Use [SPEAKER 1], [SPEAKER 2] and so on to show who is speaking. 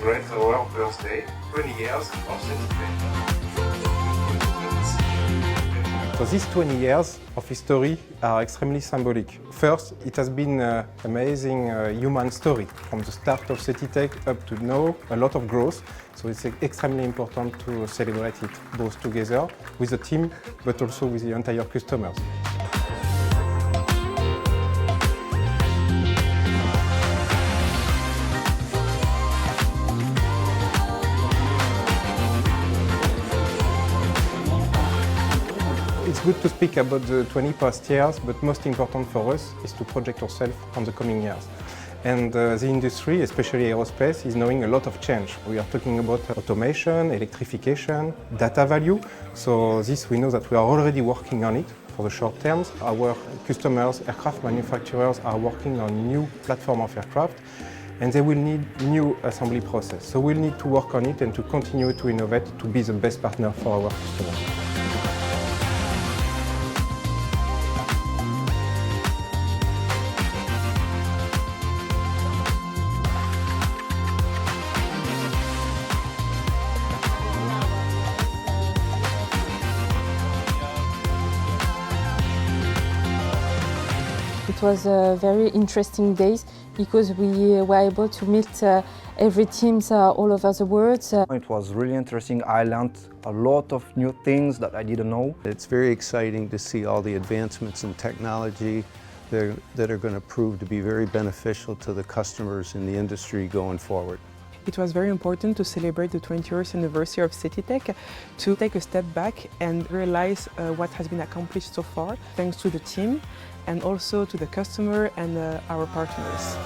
[SPEAKER 1] celebrate our birthday, 20 years of Setitec.
[SPEAKER 2] So these 20 years of history are extremely symbolic. First, it has been an amazing human story from the start of Setitec up to now, a lot of growth. So it's extremely important to celebrate it both together with the team but also with the entire customers. It's good to speak about the 20 past years, but most important for us is to project ourselves on the coming years. And the industry, especially aerospace, is knowing a lot of change. We are talking about automation, electrification, data value. So this we know that we are already working on it for the short terms. Our customers, aircraft manufacturers, are working on new platform of aircraft, and they will need new assembly process. So we'll need to work on it and to continue to innovate to be the best partner for our customers.
[SPEAKER 3] It was very interesting days because we were able to meet every teams all over the world.
[SPEAKER 4] It was really interesting. I learned a lot of new things that I didn't know.
[SPEAKER 5] It's very exciting to see all the advancements in technology that are going to prove to be very beneficial to the customers in the industry going forward.
[SPEAKER 6] It was very important to celebrate the 20th anniversary of Setitec, to take a step back and realize what has been accomplished so far, thanks to the team and also to the customer and our partners.